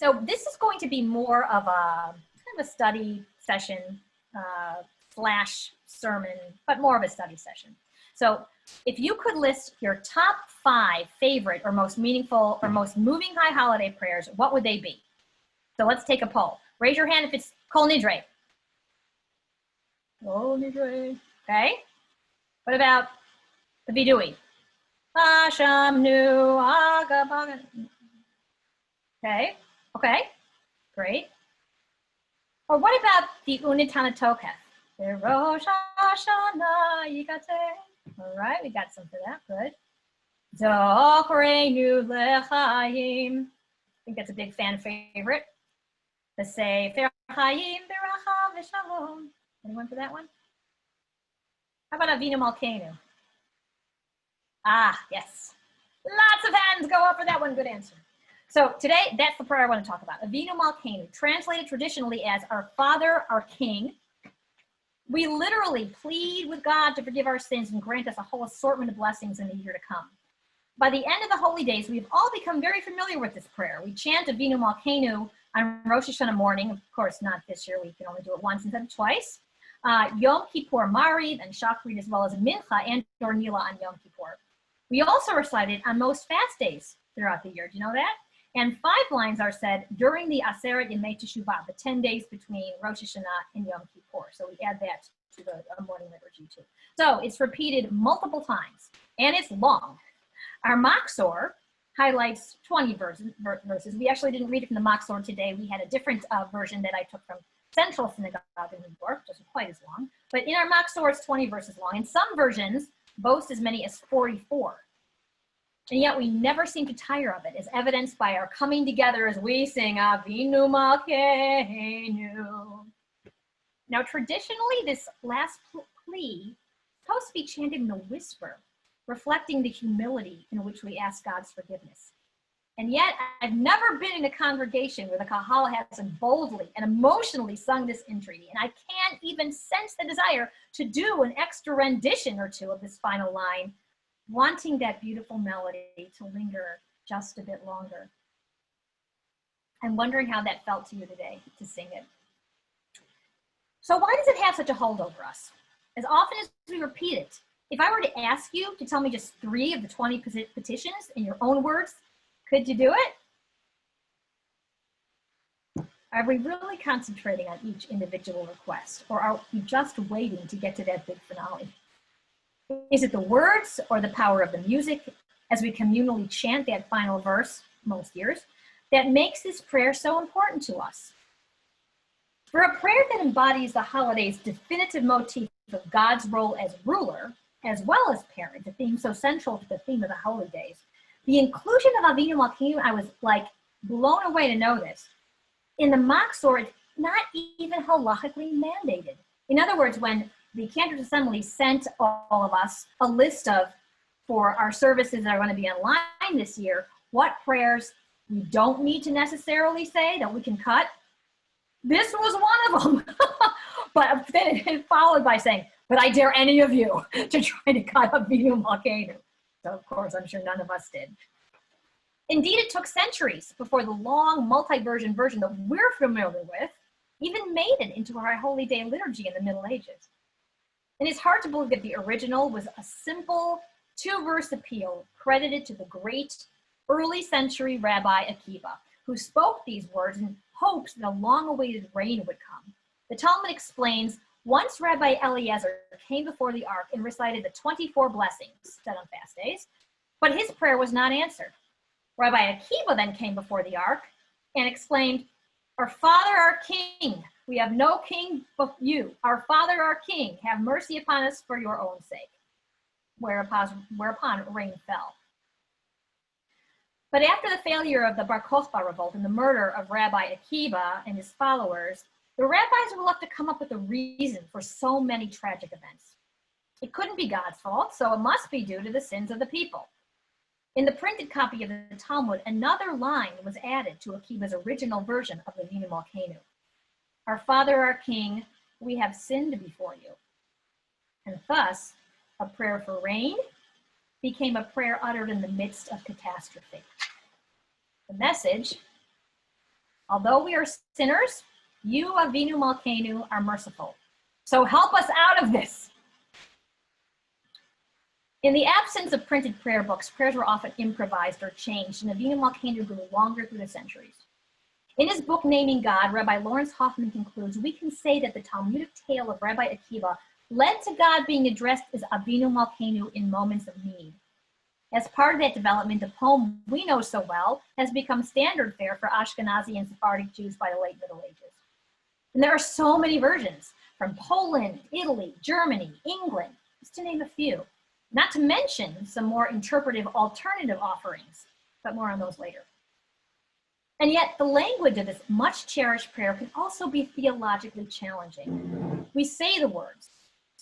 So this is going to be more of a kind of a study session slash sermon, but more of a study session. So if you could list your top 5 favorite or most meaningful or most moving high holiday prayers, what would they be? So let's take a poll. Raise your hand if it's Kol Nidre. Kol Nidre. Okay. What about the Vidui? Hashem Nu Agabaga. Okay. Okay. Great. Or what about the Unitana Tokef? The Rosh HaShana Yikate. All right, we got some for that. Good. Zochreinu Lechaim. I think that's a big fan favorite. The Sefer Chaim Beracha V'Shalom. Anyone for that one? How about Avinu Malkeinu? Ah, yes. Lots of hands go up for that one. Good answer. So today, that's the prayer I want to talk about. Avinu Malkeinu, translated traditionally as our Father, our King. We literally plead with God to forgive our sins and grant us a whole assortment of blessings in the year to come. By the end of the holy days, we've all become very familiar with this prayer. We chant Avinu Malkeinu on Rosh HaShana morning. Of course, not this year. We can only do it once instead of twice. Yom Kippur Mariv and Shachrit, as well as Mincha and or Nila on Yom Kippur. We also recite it on most fast days throughout the year. Do you know that? And 5 lines are said during the Aseret Yemei Teshuvah, the 10 days between Rosh Hashanah and Yom Kippur. So we add that to the morning liturgy too. So it's repeated multiple times, and it's long. Our Machzor highlights 20 verses. We actually didn't read it from the Machzor today. We had a different version that I took from Central Synagogue in New York, which isn't quite as long. But in our Machzor, it's 20 verses long. And some versions boast as many as 44. And yet we never seem to tire of it, as evidenced by our coming together as we sing Avinu Malkeinu. Now, traditionally, this last plea is supposed to be chanted in a whisper, reflecting the humility in which we ask God's forgiveness. And yet, I've never been in a congregation where the Kahal hasn't boldly and emotionally sung this entreaty, and I can't even sense the desire to do an extra rendition or two of this final line, wanting that beautiful melody to linger just a bit longer. I'm wondering how that felt to you today to sing it. So why does it have such a hold over us? As often as we repeat it, if I were to ask you to tell me just 3 of the 20 petitions in your own words, could you do it? Are we really concentrating on each individual request, or are we just waiting to get to that big finale? Is it the words or the power of the music as we communally chant that final verse most years that makes this prayer so important to us? For a prayer that embodies the holiday's definitive motif of God's role as ruler, as well as parent, a theme so central to the theme of the holy days, the inclusion of Avinu Malkeinu, I was like blown away to know this. In the Machzor, it's not even halachically mandated. In other words, when the Cantor Assembly sent all of us a list of, for our services that are going to be online this year, what prayers we don't need to necessarily say that we can cut. This was one of them. But then it followed by saying, but I dare any of you to try to cut Avinu Malkeinu. So of course, I'm sure none of us did. Indeed, it took centuries before the long multi-version version that we're familiar with even made it into our Holy Day liturgy in the Middle Ages. And it's hard to believe that the original was a simple 2-verse appeal credited to the great early century Rabbi Akiva, who spoke these words in hopes that a long-awaited rain would come. The Talmud explains, once Rabbi Eliezer came before the ark and recited the 24 blessings said on fast days, but his prayer was not answered. Rabbi Akiva then came before the ark and exclaimed, "Our Father, our King, we have no king but you. Our Father, our King, have mercy upon us for your own sake." Whereupon rain fell. But after the failure of the Bar Kokhba revolt and the murder of Rabbi Akiva and his followers, the rabbis were left to come up with a reason for so many tragic events. It couldn't be God's fault, so it must be due to the sins of the people. In the printed copy of the Talmud, another line was added to Akiva's original version of the Avinu Malkeinu. "Our Father, our King, we have sinned before you." And thus, a prayer for rain became a prayer uttered in the midst of catastrophe. The message, Although we are sinners, you, Avinu Malkeinu, are merciful. So help us out of this. In the absence of printed prayer books, prayers were often improvised or changed, and Avinu Malkeinu grew longer through the centuries. In his book, Naming God, Rabbi Lawrence Hoffman concludes, we can say that the Talmudic tale of Rabbi Akiva led to God being addressed as Avinu Malkeinu in moments of need. As part of that development, the poem we know so well has become standard fare for Ashkenazi and Sephardic Jews by the late Middle Ages. And there are so many versions from Poland, Italy, Germany, England, just to name a few. Not to mention some more interpretive alternative offerings, but more on those later. And yet the language of this much cherished prayer can also be theologically challenging. We say the words,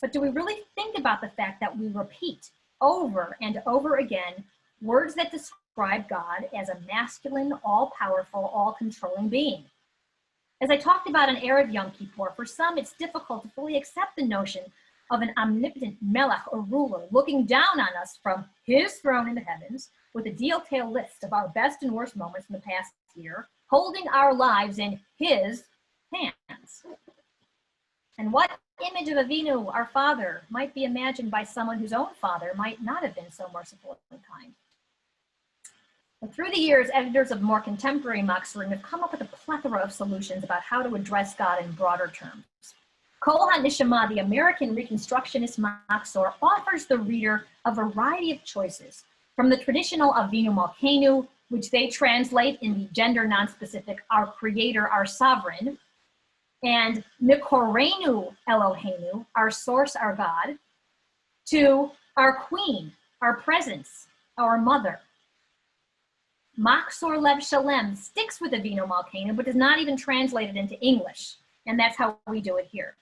but do we really think about the fact that we repeat over and over again words that describe God as a masculine, all-powerful, all-controlling being? As I talked about in Erev Yom Kippur, for some it's difficult to fully accept the notion of an omnipotent melech or ruler looking down on us from his throne in the heavens with a detailed list of our best and worst moments in the past year, holding our lives in his hands. And what image of Avinu, our father, might be imagined by someone whose own father might not have been so merciful and kind? And through the years, editors of more contemporary Machzorim have come up with a plethora of solutions about how to address God in broader terms. Kol HaNeshama, the American Reconstructionist Machzor, offers the reader a variety of choices, from the traditional Avinu Malkeinu, which they translate in the gender non-specific, our creator, our sovereign, and Mikorenu Eloheinu, our source, our God, to our queen, our presence, our mother. Machzor Lev Shalem sticks with Avinu Malkeinu, but does not even translate it into English, and that's how we do it here.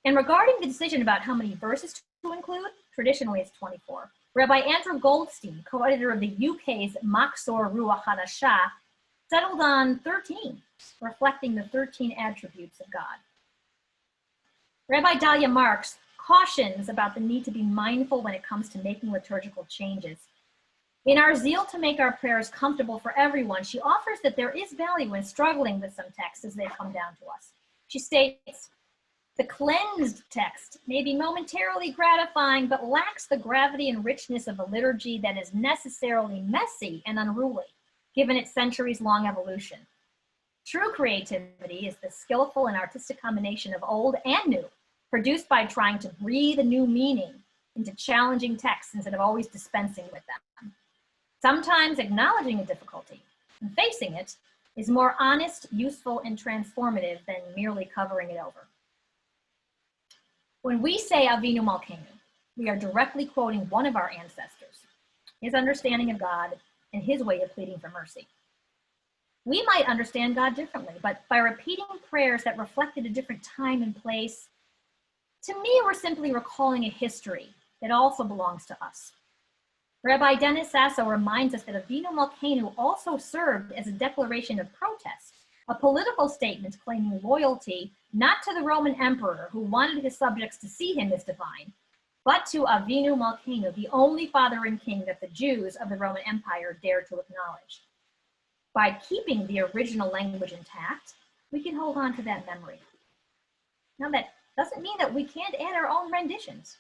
And regarding the decision about how many verses to include, traditionally it's 24. Rabbi Andrew Goldstein, co-editor of the UK's Machzor Ruach Hadashah, settled on 13, reflecting the 13 attributes of God. Rabbi Dahlia Marks cautions about the need to be mindful when it comes to making liturgical changes. In our zeal to make our prayers comfortable for everyone, she offers that there is value in struggling with some texts as they come down to us. She states, the cleansed text may be momentarily gratifying, but lacks the gravity and richness of a liturgy that is necessarily messy and unruly, given its centuries-long evolution. True creativity is the skillful and artistic combination of old and new, produced by trying to breathe a new meaning into challenging texts instead of always dispensing with them. Sometimes acknowledging a difficulty and facing it is more honest, useful, and transformative than merely covering it over. When we say Avinu Malkeinu, we are directly quoting one of our ancestors, his understanding of God and his way of pleading for mercy. We might understand God differently, but by repeating prayers that reflected a different time and place, to me, we're simply recalling a history that also belongs to us. Rabbi Dennis Sasso reminds us that Avinu Malkeinu also served as a declaration of protest, a political statement claiming loyalty not to the Roman emperor who wanted his subjects to see him as divine, but to Avinu Malkeinu, the only father and king that the Jews of the Roman Empire dared to acknowledge. By keeping the original language intact, we can hold on to that memory. Now, that doesn't mean that we can't add our own renditions,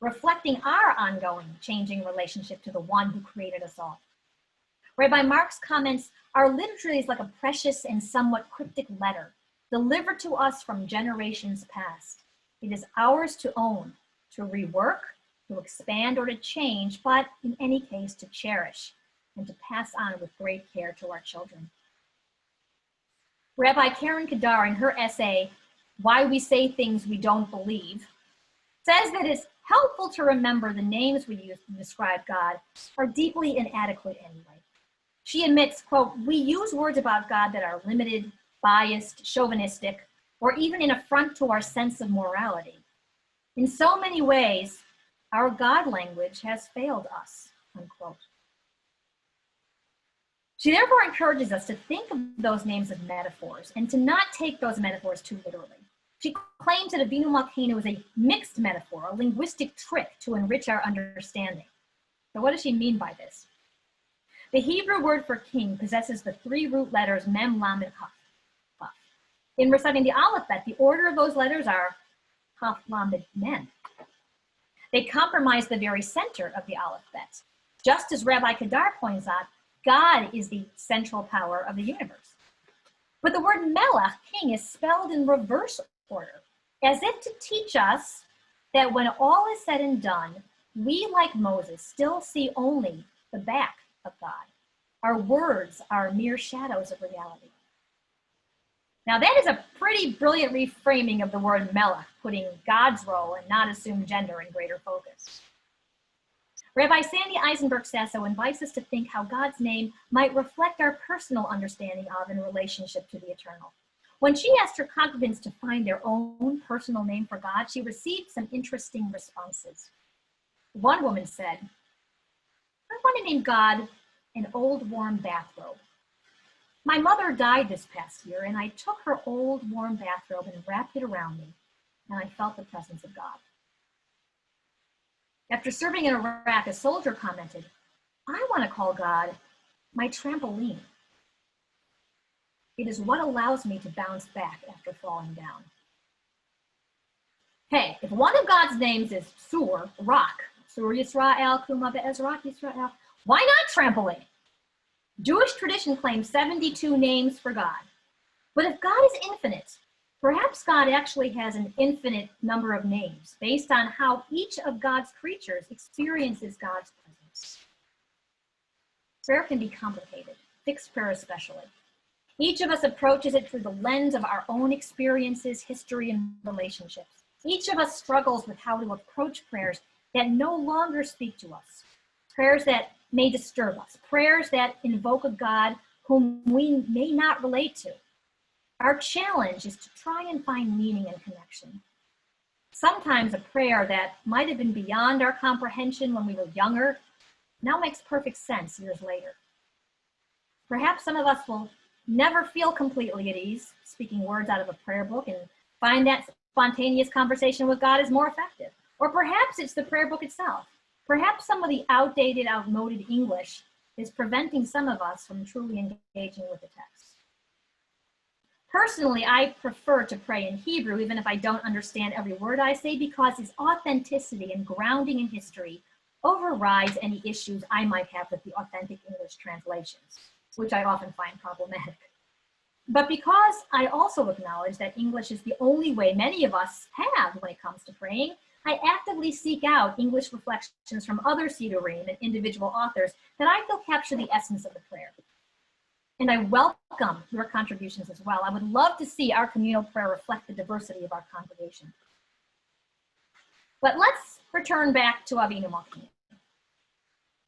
reflecting our ongoing changing relationship to the one who created us all. Rabbi Marks comments, our literature is like a precious and somewhat cryptic letter, delivered to us from generations past. It is ours to own, to rework, to expand, or to change, but in any case, to cherish and to pass on with great care to our children. Rabbi Karen Kadar, in her essay, Why We Say Things We Don't Believe, says that it's helpful to remember the names we use to describe God are deeply inadequate anyway. She admits, quote, we use words about God that are limited, biased, chauvinistic, or even an affront to our sense of morality. In so many ways, our God language has failed us, unquote. She therefore encourages us to think of those names as metaphors and to not take those metaphors too literally. She claims that Avinu Malkeinu is a mixed metaphor, a linguistic trick to enrich our understanding. So what does she mean by this? The Hebrew word for king possesses the three root letters mem, lam, and kaf. In reciting the alphabet, the order of those letters are kaf, lam, and mem. They comprise the very center of the alphabet. Just as Rabbi Kedar points out, God is the central power of the universe. But the word melech, king, is spelled in reverse order, as if to teach us that when all is said and done, we, like Moses, still see only the back of God. Our words are mere shadows of reality. Now that is a pretty brilliant reframing of the word melech, putting God's role and not assumed gender in greater focus. Rabbi Sandy Eisenberg Sasso invites us to think how God's name might reflect our personal understanding of and relationship to the eternal. When she asked her congregants to find their own personal name for God, she received some interesting responses. One woman said, I want to name God an old warm bathrobe. My mother died this past year, and I took her old warm bathrobe and wrapped it around me, and I felt the presence of God. After serving in Iraq, a soldier commented, I want to call God my trampoline. It is what allows me to bounce back after falling down. Hey, if one of God's names is Sur, rock, Sur Yisrael, Kuma Be'ezrat Yisrael, why not trampoline? Jewish tradition claims 72 names for God. But if God is infinite, perhaps God actually has an infinite number of names based on how each of God's creatures experiences God's presence. Prayer can be complicated, fixed prayer especially. Each of us approaches it through the lens of our own experiences, history, and relationships. Each of us struggles with how to approach prayers that no longer speak to us, prayers that may disturb us, prayers that invoke a God whom we may not relate to. Our challenge is to try and find meaning and connection. Sometimes a prayer that might have been beyond our comprehension when we were younger now makes perfect sense years later. Perhaps some of us will never feel completely at ease speaking words out of a prayer book and find that spontaneous conversation with God is more effective. Or perhaps it's the prayer book itself. Perhaps some of the outdated, outmoded English is preventing some of us from truly engaging with the text. Personally, I prefer to pray in Hebrew, even if I don't understand every word I say, because its authenticity and grounding in history overrides any issues I might have with the authentic English translations, which I often find problematic. But because I also acknowledge that English is the only way many of us have when it comes to praying, I actively seek out English reflections from other Sidurim and individual authors that I feel capture the essence of the prayer. And I welcome your contributions as well. I would love to see our communal prayer reflect the diversity of our congregation. But let's return back to Avinu Malkeinu.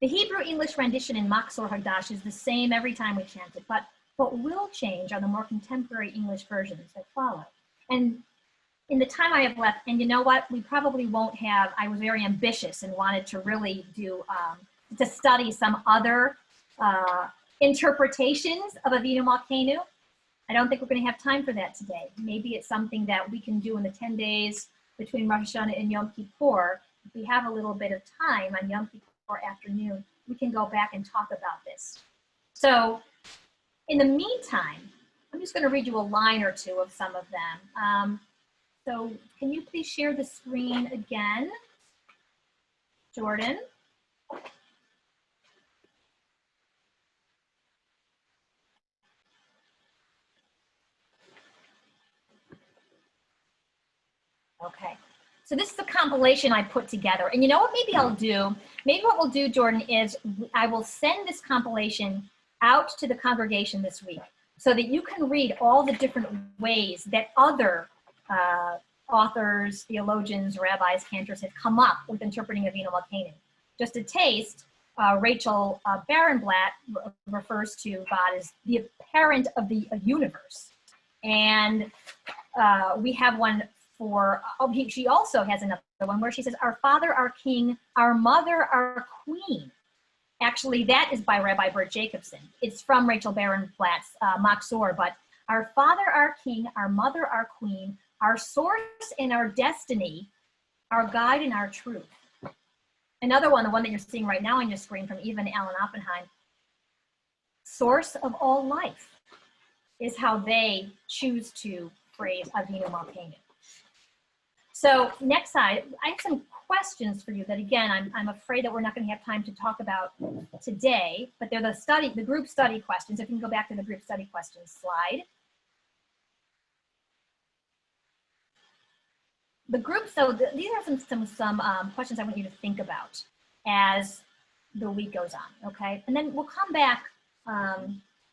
The Hebrew-English rendition in Machzor Hagdash is the same every time we chant it, but what will change are the more contemporary English versions that follow. And in the time I have left, and you know what, we probably won't have, I was very ambitious and wanted to really do, to study some other interpretations of Avinu Malkeinu. I don't think we're going to have time for that today. Maybe it's something that we can do in the 10 days between Rosh HaShana and Yom Kippur. If we have a little bit of time on Yom Kippur afternoon, we can go back and talk about this. So in the meantime, I'm just going to read you a line or two of some of them. So can you please share the screen again, Jordan? Okay, so this is a compilation I put together. And you know what maybe I'll do? Maybe what we'll do, Jordan, is I will send this compilation out to the congregation this week so that you can read all the different ways that other authors, theologians, rabbis, cantors have come up with interpreting Avinu Malkeinu. Just a taste, Rachel Barenblatt refers to God as the parent of the universe. And we have one for, she also has another one where she says, our Father, our King, our Mother, our Queen. Actually, that is by Rabbi Bert Jacobson. It's from Rachel Barenblatt's Machzor, but our Father, our King, our Mother, our Queen, our source and our destiny, our guide and our truth. Another one, the one that you're seeing right now on your screen from Evan Allen Oppenheim. source of all life, is how they choose to phrase Avinu Malkeinu. So next slide, I have some questions for you that, again, I'm afraid that we're not going to have time to talk about today, but they're the group study questions. If you can go back to the group study questions slide. The group, so these are some questions I want you to think about as the week goes on, okay? And then we'll come back,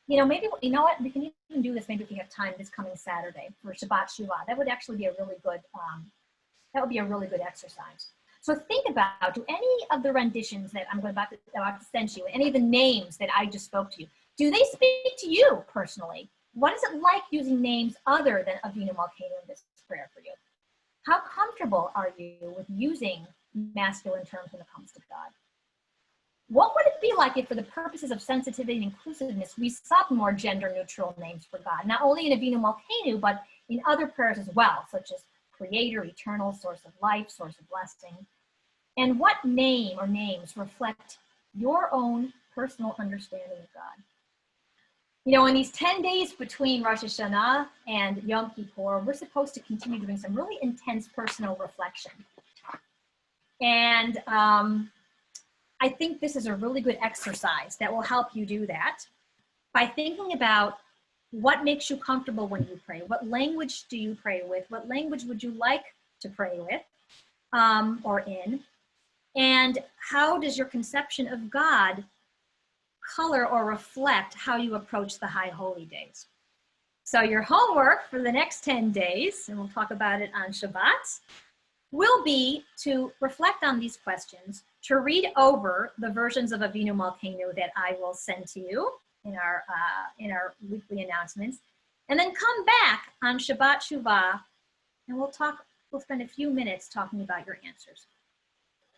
you know, maybe, you know what, we can even do this maybe if we have time this coming Saturday for Shabbat Shuvah. That would actually be a really good, that would be a really good exercise. So think about, do any of the renditions that I'm about to send you, any of the names that I just spoke to you, do they speak to you personally? What is it like using names other than Avinu Malkeinu in this prayer for you? How comfortable are you with using masculine terms when it comes to God? What would it be like if, for the purposes of sensitivity and inclusiveness, we sought more gender-neutral names for God, not only in Avinu Malkeinu, but in other prayers as well, such as Creator, Eternal, Source of Life, Source of Blessing? And what name or names reflect your own personal understanding of God? You know, in these 10 days between Rosh HaShana and Yom Kippur, we're supposed to continue doing some really intense personal reflection. And I think this is a really good exercise that will help you do that by thinking about what makes you comfortable when you pray. What language do you pray with? What language would you like to pray with or in? And how does your conception of God color or reflect how you approach the high holy days? So your homework for the next 10 days, and we'll talk about it on Shabbat, will be to reflect on these questions, to read over the versions of Avinu Malkeinu that I will send to you in our weekly announcements, and then come back on Shabbat Shuvah, and we'll spend a few minutes talking about your answers.